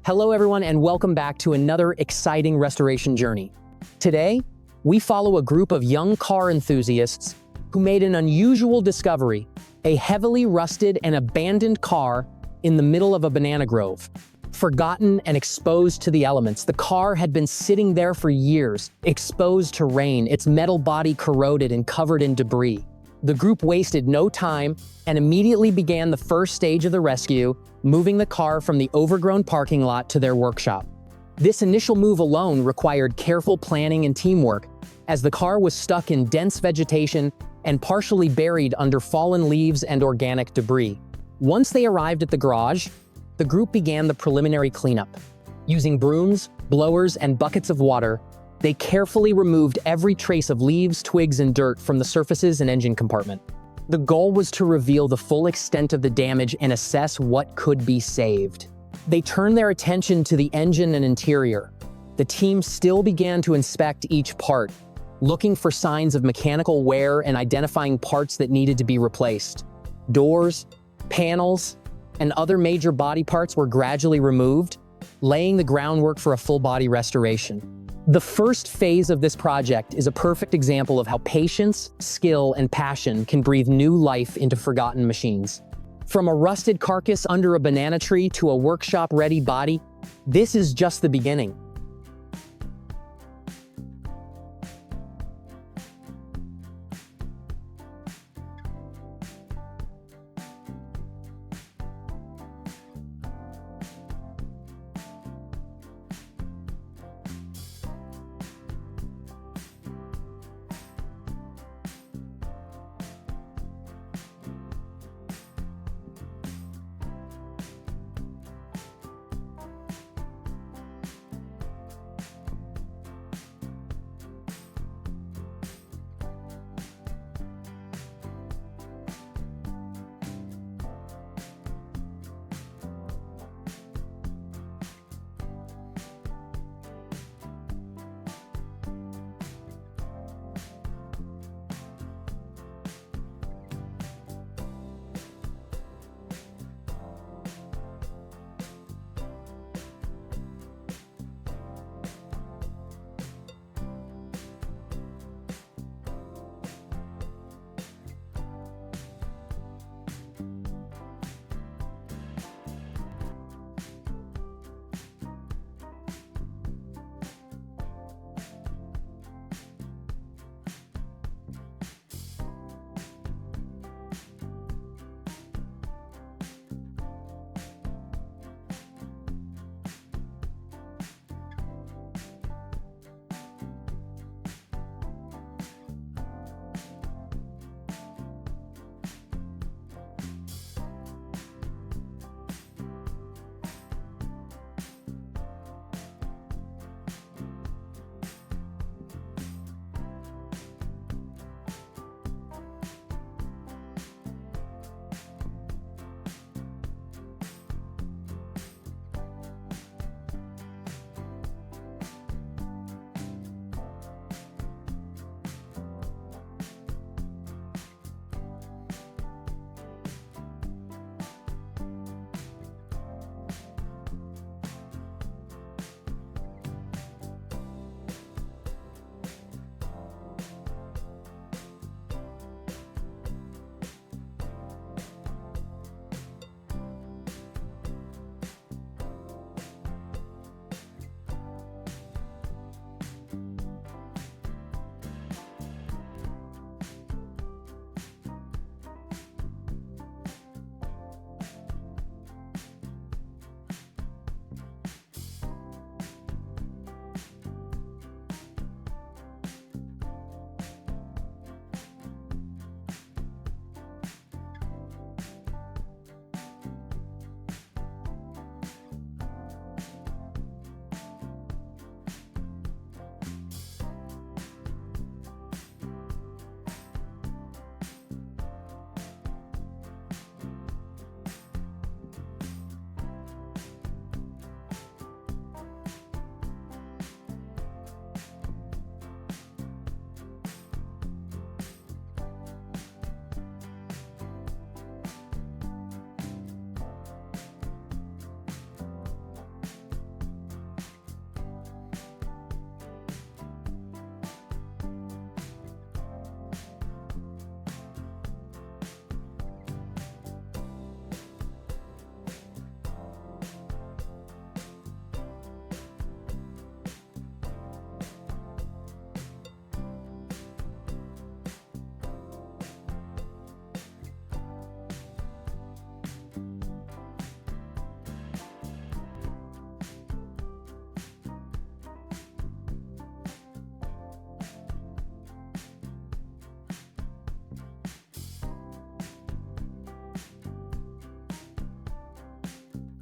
Hello everyone and welcome back to another exciting restoration journey. Today, we follow a group of young car enthusiasts who made an unusual discovery, a heavily rusted and abandoned car in the middle of a banana grove. Forgotten and exposed to the elements, the car had been sitting there for years, exposed to rain, its metal body corroded and covered in debris. The group wasted no time and immediately began the first stage of the rescue, moving the car from the overgrown parking lot to their workshop. This initial move alone required careful planning and teamwork, as the car was stuck in dense vegetation and partially buried under fallen leaves and organic debris. Once they arrived at the garage, the group began the preliminary cleanup. Using brooms, blowers, and buckets of water, they carefully removed every trace of leaves, twigs, and dirt from the surfaces and engine compartment. The goal was to reveal the full extent of the damage and assess what could be saved. They turned their attention to the engine and interior. The team still began to inspect each part, looking for signs of mechanical wear and identifying parts that needed to be replaced. Doors, panels, and other major body parts were gradually removed, laying the groundwork for a full-body restoration. The first phase of this project is a perfect example of how patience, skill, and passion can breathe new life into forgotten machines. From a rusted carcass under a banana tree to a workshop-ready body, this is just the beginning.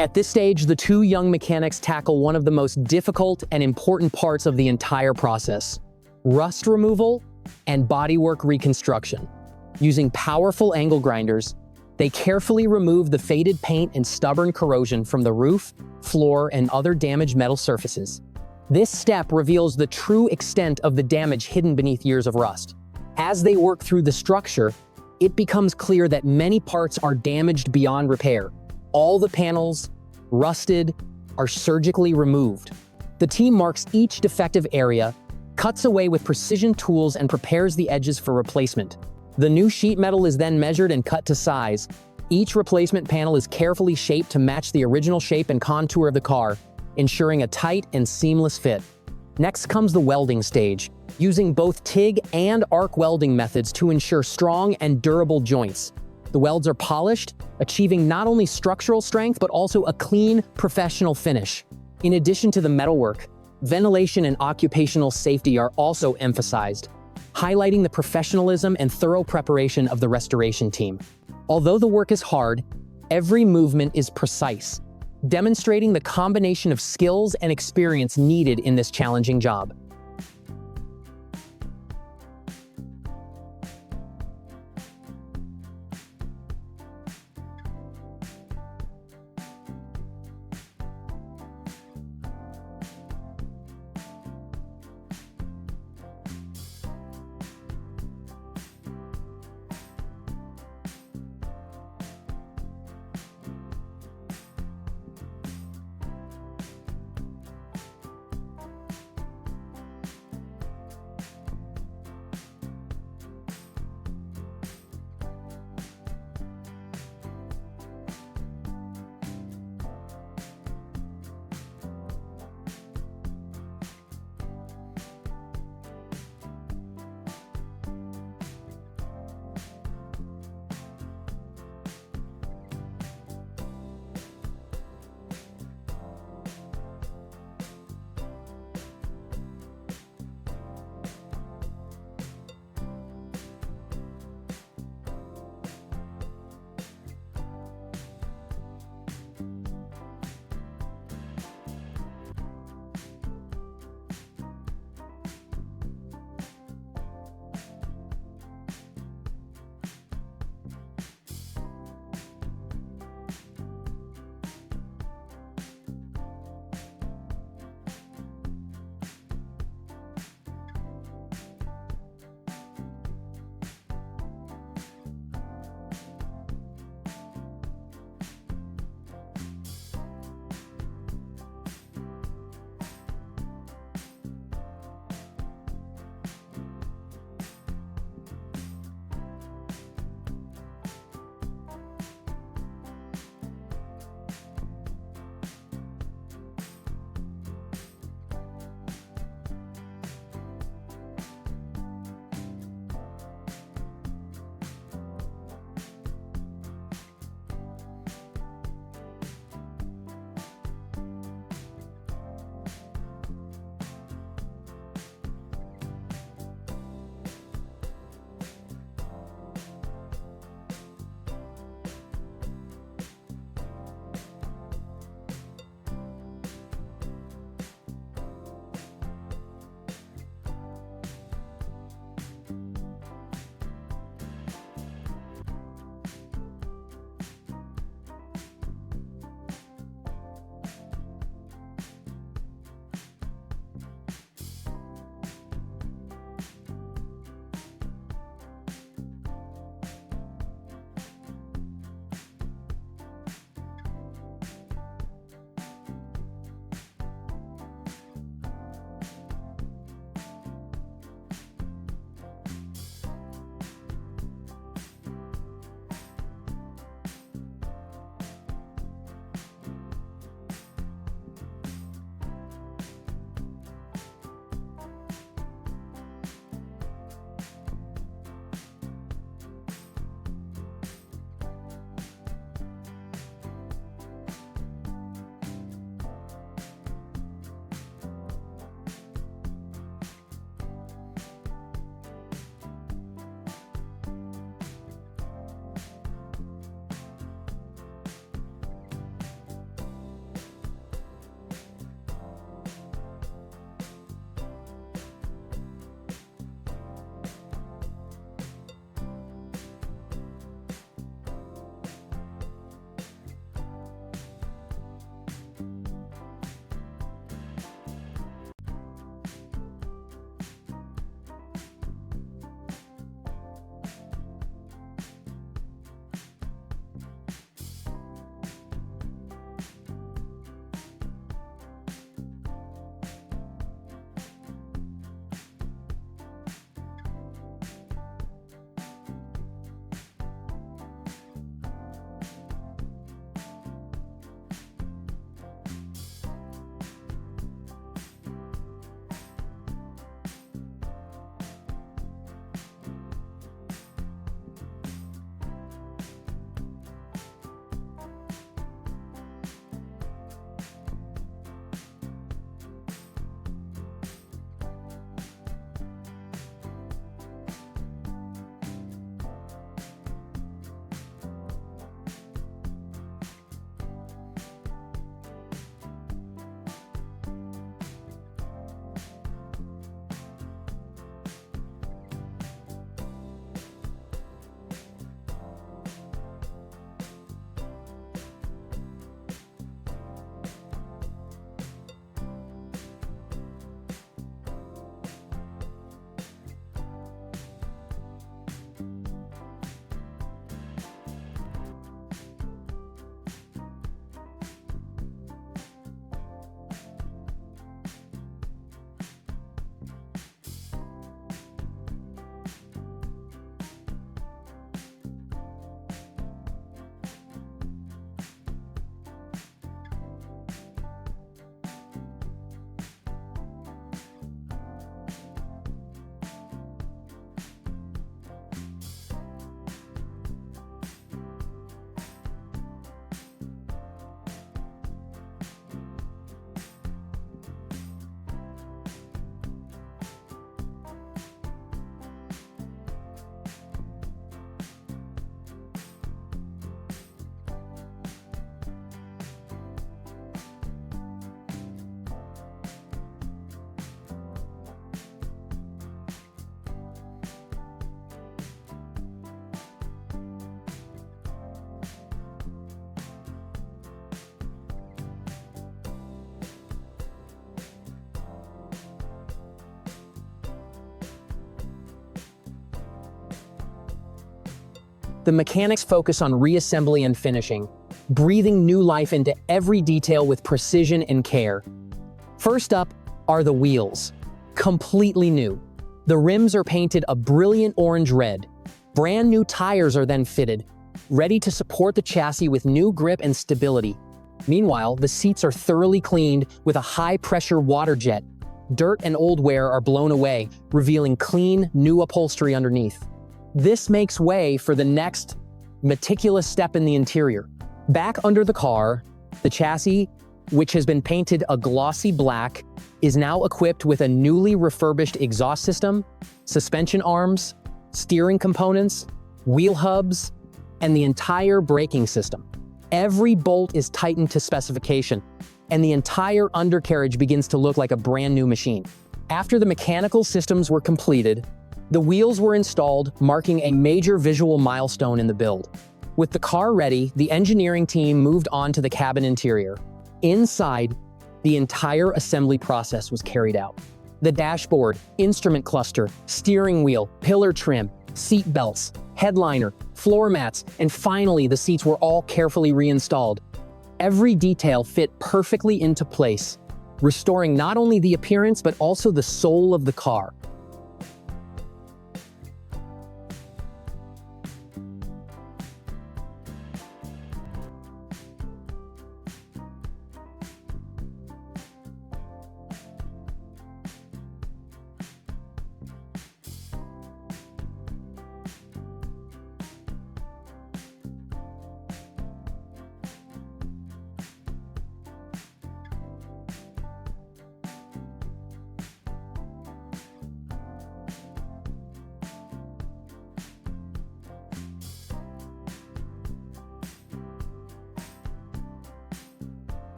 At this stage, the two young mechanics tackle one of the most difficult and important parts of the entire process: rust removal and bodywork reconstruction. Using powerful angle grinders, they carefully remove the faded paint and stubborn corrosion from the roof, floor, and other damaged metal surfaces. This step reveals the true extent of the damage hidden beneath years of rust. As they work through the structure, it becomes clear that many parts are damaged beyond repair. All the panels, rusted, are surgically removed. The team marks each defective area, cuts away with precision tools, and prepares the edges for replacement. The new sheet metal is then measured and cut to size. Each replacement panel is carefully shaped to match the original shape and contour of the car, ensuring a tight and seamless fit. Next comes the welding stage, using both TIG and arc welding methods to ensure strong and durable joints. The welds are polished, achieving not only structural strength but also a clean, professional finish. In addition to the metalwork, ventilation and occupational safety are also emphasized, highlighting the professionalism and thorough preparation of the restoration team. Although the work is hard, every movement is precise, demonstrating the combination of skills and experience needed in this challenging job. the mechanics focus on reassembly and finishing, breathing new life into every detail with precision and care. First up are the wheels. Completely new. The rims are painted a brilliant orange red. Brand new tires are then fitted, ready to support the chassis with new grip and stability. Meanwhile, the seats are thoroughly cleaned with a high-pressure water jet. Dirt and old wear are blown away, revealing clean, new upholstery underneath. This makes way for the next meticulous step in the interior. Back under the car, the chassis, which has been painted a glossy black, is now equipped with a newly refurbished exhaust system, suspension arms, steering components, wheel hubs, and the entire braking system. Every bolt is tightened to specification, and the entire undercarriage begins to look like a brand new machine. After the mechanical systems were completed, the wheels were installed, marking a major visual milestone in the build. With the car ready, the engineering team moved on to the cabin interior. Inside, the entire assembly process was carried out. The dashboard, instrument cluster, steering wheel, pillar trim, seat belts, headliner, floor mats, and finally the seats were all carefully reinstalled. Every detail fit perfectly into place, restoring not only the appearance but also the soul of the car.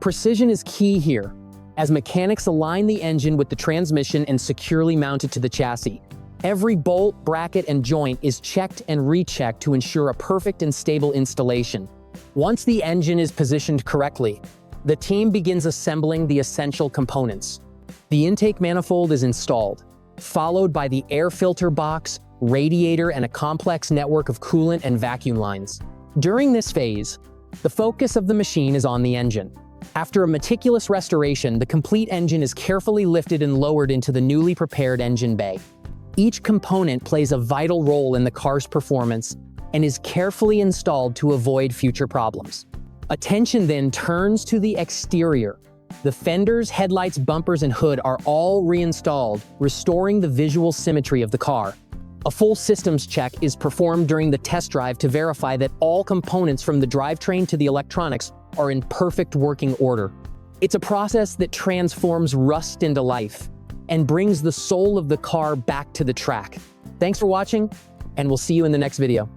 Precision is key here, as mechanics align the engine with the transmission and securely mount it to the chassis. Every bolt, bracket, and joint is checked and rechecked to ensure a perfect and stable installation. Once the engine is positioned correctly, the team begins assembling the essential components. The intake manifold is installed, followed by the air filter box, radiator, and a complex network of coolant and vacuum lines. During this phase, the focus of the machine is on the engine. After a meticulous restoration, the complete engine is carefully lifted and lowered into the newly prepared engine bay. Each component plays a vital role in the car's performance and is carefully installed to avoid future problems. Attention then turns to the exterior. The fenders, headlights, bumpers, and hood are all reinstalled, restoring the visual symmetry of the car. A full systems check is performed during the test drive to verify that all components from the drivetrain to the electronics are in perfect working order. It's a process that transforms rust into life and brings the soul of the car back to the track. Thanks for watching, and we'll see you in the next video.